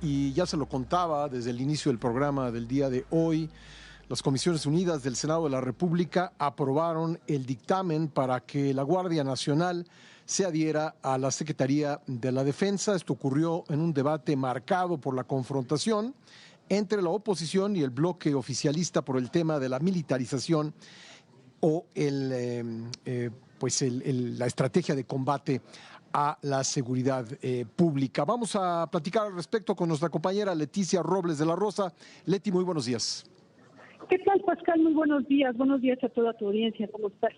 Y ya se lo contaba desde el inicio del programa del día de hoy, las Comisiones Unidas del Senado de la República aprobaron el dictamen para que la Guardia Nacional se adhiera a la Secretaría de la Defensa. Esto ocurrió en un debate marcado por la confrontación entre la oposición y el bloque oficialista por el tema de la militarización o la estrategia de combate a la seguridad pública. Vamos a platicar al respecto con nuestra compañera Leticia Robles de la Rosa. Leti, muy buenos días. ¿Qué tal, Pascal? Muy buenos días. Buenos días a toda tu audiencia. ¿Cómo estás?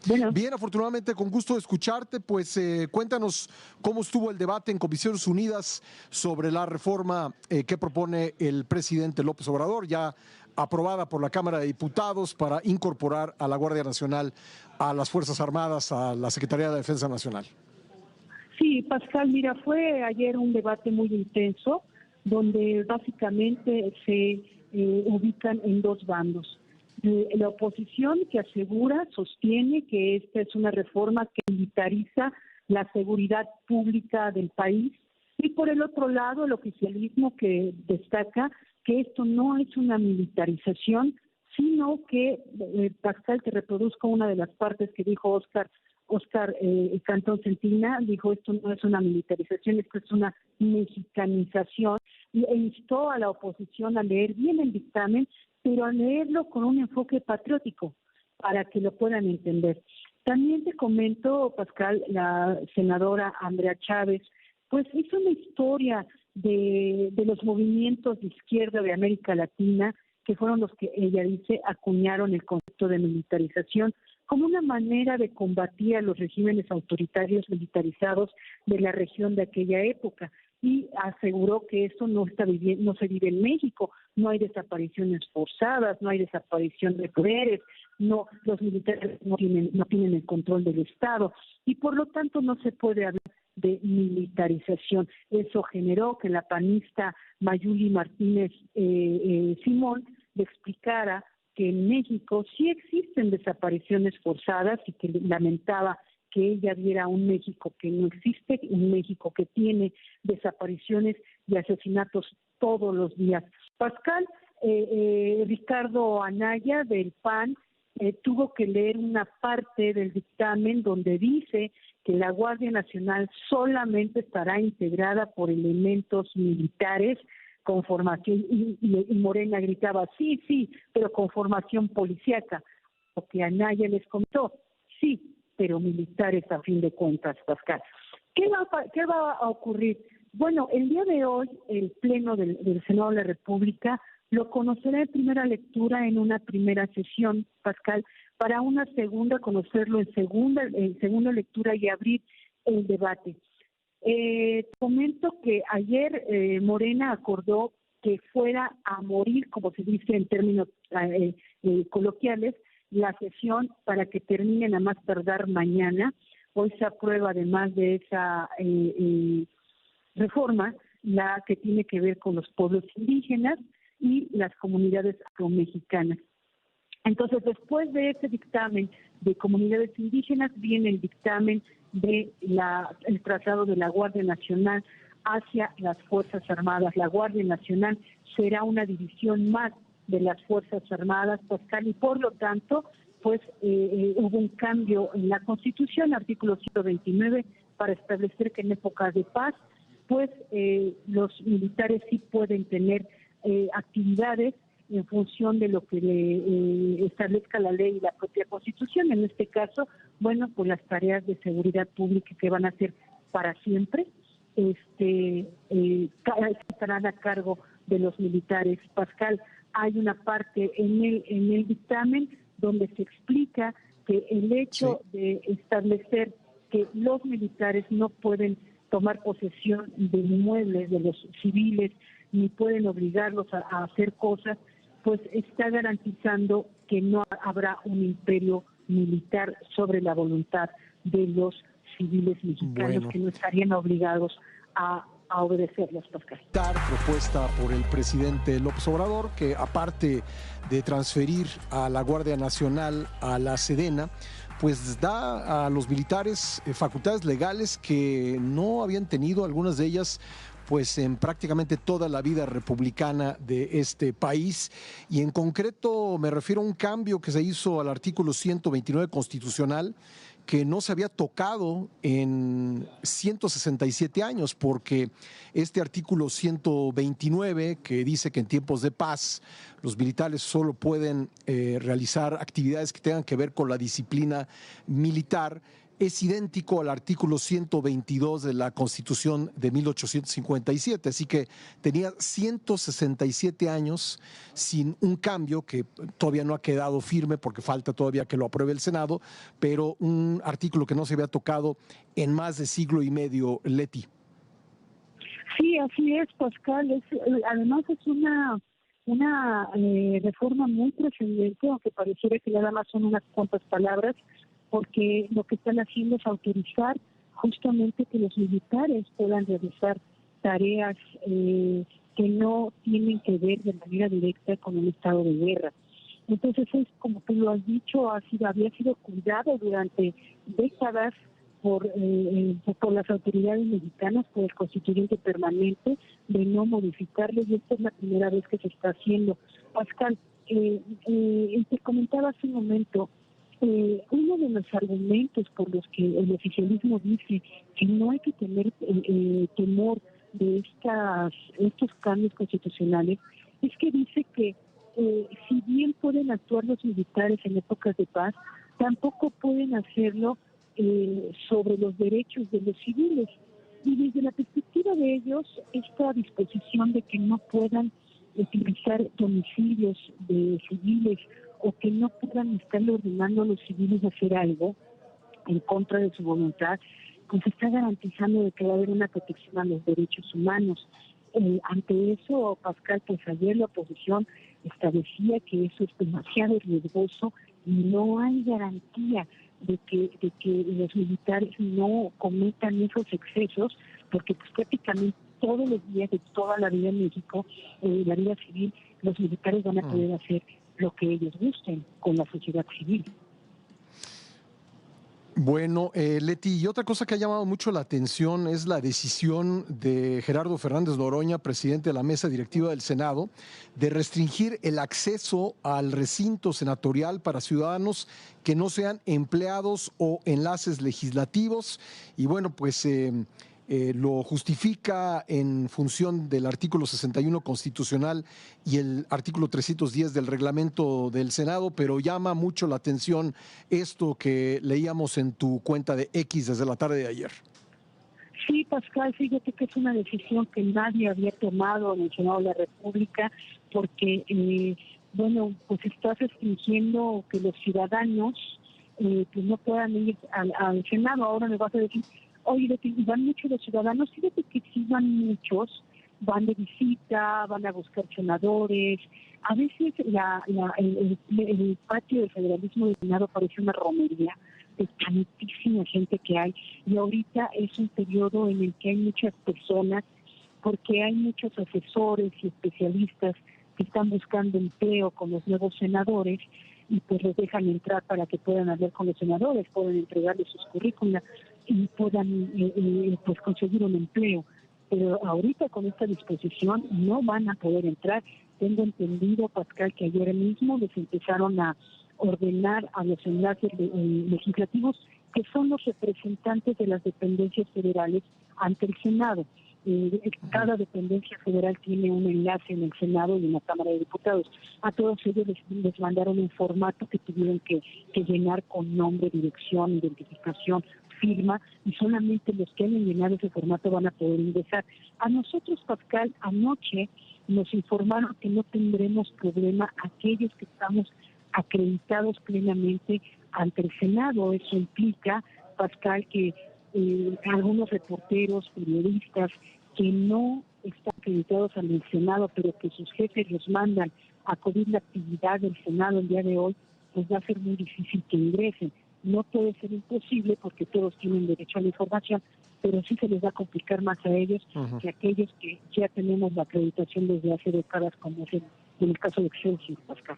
Bueno. Bien, afortunadamente, con gusto de escucharte. Pues cuéntanos cómo estuvo el debate en Comisiones Unidas sobre la reforma que propone el presidente López Obrador, ya aprobada por la Cámara de Diputados para incorporar a la Guardia Nacional a las Fuerzas Armadas, a la Secretaría de Defensa Nacional. Sí, Pascal, mira, fue ayer un debate muy intenso, donde básicamente se ubican en dos bandos. La oposición que sostiene que esta es una reforma que militariza la seguridad pública del país, y por el otro lado el oficialismo que destaca que esto no es una militarización, sino que, Pascal, te reproduzco una de las partes que dijo Óscar Cantón Centina, dijo esto no es una militarización, esto es una mexicanización, e instó a la oposición a leer bien el dictamen, pero a leerlo con un enfoque patriótico, para que lo puedan entender. También te comento, Pascal, la senadora Andrea Chávez, pues hizo una historia de los movimientos de izquierda de América Latina, que fueron los que ella dice acuñaron el concepto de militarización como una manera de combatir a los regímenes autoritarios militarizados de la región de aquella época, y aseguró que eso no se vive en México, no hay desapariciones forzadas, no hay desaparición de poderes, no, los militares no tienen el control del Estado, y por lo tanto no se puede hablar de militarización. Eso generó que la panista Mayuli Martínez Simón le explicara que en México sí existen desapariciones forzadas y que lamentaba que ella viera un México que no existe, un México que tiene desapariciones y asesinatos todos los días. Pascal, Ricardo Anaya del PAN tuvo que leer una parte del dictamen donde dice que la Guardia Nacional solamente estará integrada por elementos militares con formación, y Morena gritaba, sí, pero con formación policíaca, lo que Anaya les comentó, sí, pero militares a fin de cuentas, Pascal. ¿Qué va a ocurrir? Bueno, el día de hoy el Pleno del Senado de la República lo conocerá en primera lectura en una primera sesión, Pascal, para una segunda conocerlo en segunda lectura y abrir el debate. Comento que ayer Morena acordó que fuera a morir, como se dice en términos coloquiales, la sesión para que terminen a más tardar mañana. Hoy se aprueba, además de esa reforma, la que tiene que ver con los pueblos indígenas y las comunidades afromexicanas. Entonces, después de ese dictamen de comunidades indígenas, viene el dictamen de el traslado de la Guardia Nacional hacia las Fuerzas Armadas. La Guardia Nacional será una división más de las Fuerzas Armadas, Pascal, y por lo tanto, pues hubo un cambio en la Constitución, artículo 129, para establecer que en épocas de paz, pues los militares sí pueden tener actividades en función de lo que establezca la ley y la propia Constitución. En este caso, bueno, pues las tareas de seguridad pública que van a ser para siempre, estarán a cargo de los militares. Pascal, hay una parte en el dictamen donde se explica que el hecho de establecer que los militares no pueden tomar posesión de inmuebles de los civiles ni pueden obligarlos a hacer cosas, pues está garantizando que no habrá un imperio militar sobre la voluntad de los civiles mexicanos, que no estarían obligados a obedecerlos, Pascal. Propuesta por el presidente López Obrador, que aparte de transferir a la Guardia Nacional a la Sedena, pues da a los militares facultades legales que no habían tenido, algunas de ellas pues en prácticamente toda la vida republicana de este país. Y en concreto me refiero a un cambio que se hizo al artículo 129 constitucional, que no se había tocado en 167 años, porque este artículo 129, que dice que en tiempos de paz los militares solo pueden realizar actividades que tengan que ver con la disciplina militar, es idéntico al artículo 122 de la Constitución de 1857, así que tenía 167 años sin un cambio que todavía no ha quedado firme porque falta todavía que lo apruebe el Senado, pero un artículo que no se había tocado en más de siglo y medio, Leti. Sí, así es, Pascal. Además es una reforma muy trascendente, aunque pareciera que nada más son unas cuantas palabras, porque lo que están haciendo es autorizar justamente que los militares puedan realizar tareas que no tienen que ver de manera directa con un estado de guerra. Entonces es, como tú lo has dicho, había sido cuidado durante décadas por las autoridades mexicanas, por el constituyente permanente, de no modificarlo, y esta es la primera vez que se está haciendo. Pascal, te comentaba hace un momento, uno de los argumentos por los que el oficialismo dice que no hay que tener temor de estos cambios constitucionales es que dice que si bien pueden actuar los militares en épocas de paz, tampoco pueden hacerlo sobre los derechos de los civiles. Y desde la perspectiva de ellos, esta disposición de que no puedan utilizar domicilios de civiles o que no puedan estarle ordenando a los civiles hacer algo en contra de su voluntad, pues está garantizando de que va a haber una protección a los derechos humanos. Ante eso, Pascal, pues ayer la oposición establecía que eso es demasiado riesgoso y no hay garantía de que los militares no cometan esos excesos, porque pues prácticamente todos los días de toda la vida en México, la vida civil, los militares van a poder hacer lo que ellos gusten con la sociedad civil. Bueno, Leti, y otra cosa que ha llamado mucho la atención es la decisión de Gerardo Fernández Noroña, presidente de la mesa directiva del Senado, de restringir el acceso al recinto senatorial para ciudadanos que no sean empleados o enlaces legislativos. Y bueno, pues lo justifica en función del artículo 61 constitucional y el artículo 310 del reglamento del Senado, pero llama mucho la atención esto que leíamos en tu cuenta de X desde la tarde de ayer. Sí, Pascal, fíjate que es una decisión que nadie había tomado en el Senado de la República, porque, pues estás restringiendo que los ciudadanos pues no puedan ir al Senado. Ahora me vas a decir, oye, van muchos los ciudadanos, fíjate que sí van muchos, van de visita, van a buscar senadores. A veces el patio del federalismo del Senado parece una romería de tantísima gente que hay, y ahorita es un periodo en el que hay muchas personas, porque hay muchos asesores y especialistas que están buscando empleo con los nuevos senadores, y pues los dejan entrar para que puedan hablar con los senadores, puedan entregarles sus currículas y puedan pues conseguir un empleo. Pero ahorita con esta disposición no van a poder entrar. Tengo entendido, Pascal, que ayer mismo les empezaron a ordenar a los enlaces legislativos, que son los representantes de las dependencias federales ante el Senado. Cada dependencia federal tiene un enlace en el Senado y en la Cámara de Diputados. A todos ellos les mandaron un formato que tuvieron que llenar con nombre, dirección, identificación, firma, y solamente los que hayan llenado ese formato van a poder ingresar. A nosotros, Pascal, anoche nos informaron que no tendremos problema aquellos que estamos acreditados plenamente ante el Senado. Eso implica, Pascal, que algunos reporteros, periodistas que no están acreditados en el Senado, pero que sus jefes los mandan a cubrir la actividad del Senado el día de hoy, pues va a ser muy difícil que ingresen. No puede ser imposible porque todos tienen derecho a la información, pero sí se les va a complicar más a ellos que a aquellos que ya tenemos la acreditación desde hace décadas, como es en el caso de Excelsior, Pascal.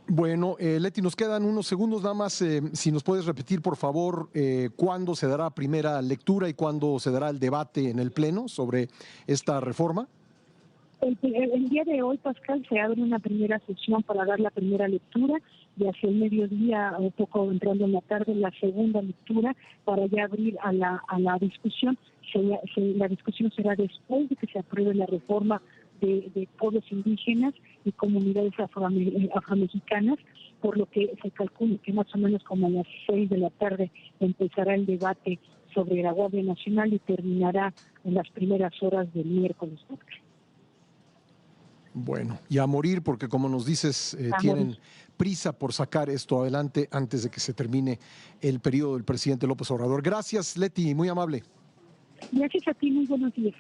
Bueno, Leti, nos quedan unos segundos nada más. Si nos puedes repetir, por favor, cuándo se dará primera lectura y cuándo se dará el debate en el Pleno sobre esta reforma. El día de hoy, Pascal, se abre una primera sesión para dar la primera lectura y hacia el mediodía, un poco entrando en la tarde, la segunda lectura para ya abrir a la discusión. La discusión será después de que se apruebe la reforma de pueblos indígenas y comunidades afromexicanas, por lo que se calcula que más o menos como a las 6 de la tarde empezará el debate sobre la Guardia Nacional y terminará en las primeras horas del miércoles. Bueno, y a morir, porque como nos dices, tienen prisa por sacar esto adelante antes de que se termine el periodo del presidente López Obrador. Gracias, Leti, muy amable. Gracias a ti, muy buenos días.